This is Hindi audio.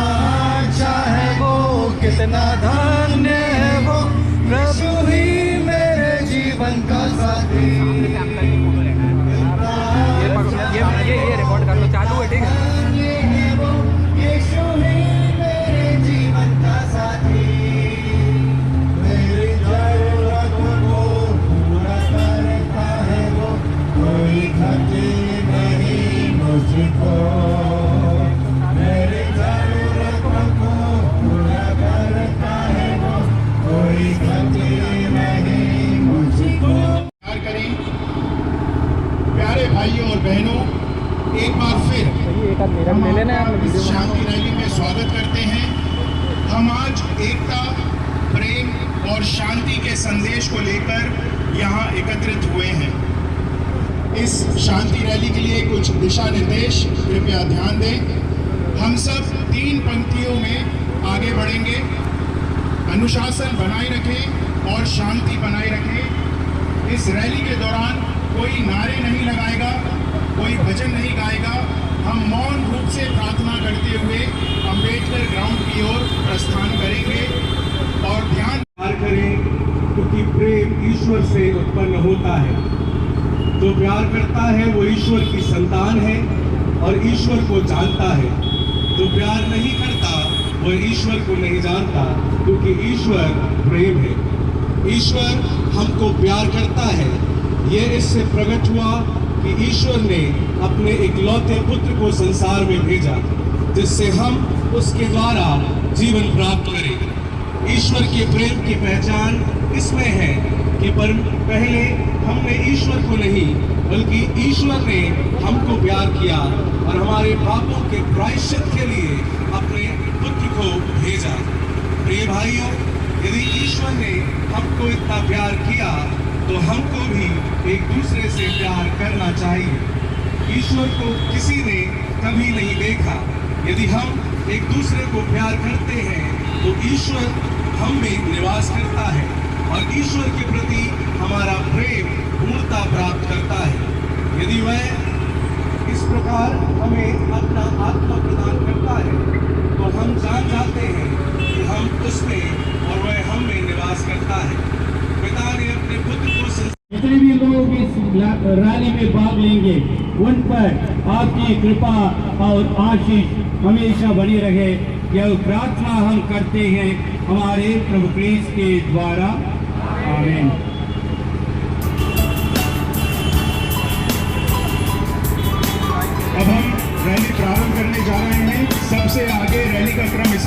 अच्छा है वो, कितना धन्य है वो, प्रभु ही मेरे जीवन का साथी। ये रिकॉर्ड कर लो, चालू है, ठीक है। यीशु ही मेरे जीवन का साथी, मेरी जरूरतों को पूरा करता है वो, कोई घटी नहीं मुझको। मेरी जरूरतों को पूरा करता है वो, कोई घटी नहीं मुझको। प्यार करें प्यारे भाइयों और बहनों, एक बार फिर हम आपका इस शांति रैली में स्वागत करते हैं। हम आज एकता, प्रेम और शांति के संदेश को लेकर यहाँ एकत्रित हुए हैं। इस शांति रैली के लिए कुछ दिशा निर्देश कृपया ध्यान दें। हम सब 3 पंक्तियों में आगे बढ़ेंगे। अनुशासन बनाए रखें और शांति बनाए रखें। इस रैली के दौरान कोई नारे नहीं लगाएगा, कोई भजन नहीं गाएगा। हम मौन रूप से प्रार्थना करते हुए अंबेडकर ग्राउंड की ओर प्रस्थान करेंगे। और ध्यान करें, क्योंकि प्रेम ईश्वर से उत्पन्न होता है। जो प्यार करता है वो ईश्वर की संतान है और ईश्वर को जानता है। जो प्यार नहीं करता वो ईश्वर को नहीं जानता, क्योंकि ईश्वर प्रेम है। ईश्वर हमको प्यार करता है। ये इससे प्रकट हुआ कि ईश्वर ने अपने इकलौते पुत्र को संसार में भेजा, जिससे हम उसके द्वारा जीवन प्राप्त करें। ईश्वर के प्रेम की पहचान इसमें है कि पहले हमने ईश्वर को नहीं, बल्कि ईश्वर ने हमको प्यार किया और हमारे पापों के प्रायश्चित के लिए अपने पुत्र को भेजा। प्रिय भाइयों, यदि ईश्वर ने हमको इतना प्यार किया तो हमको भी एक दूसरे से प्यार करना चाहिए। ईश्वर को किसी ने कभी नहीं देखा। यदि हम एक दूसरे को प्यार करते हैं तो ईश्वर हम में निवास करता है और ईश्वर के प्रति हमारा प्रेम पूर्णता प्राप्त करता है। यदि वह इस प्रकार हमें अपना आत्मा प्रदान करता है तो हम जान जाते हैं कि हम उसमें और वह हम में निवास करता है। पिता ने अपने पुत्र को जितने भी लोग इस रैली में भाग लेंगे उन पर आपकी कृपा और आशीष हमेशा बनी रहे। यह प्रार्थना हम करते हैं हमारे प्रभु क्रिस्त के द्वारा, आमीन। अब हम रैली प्रारंभ करने जा रहे हैं। सबसे आगे रैली का क्रम इस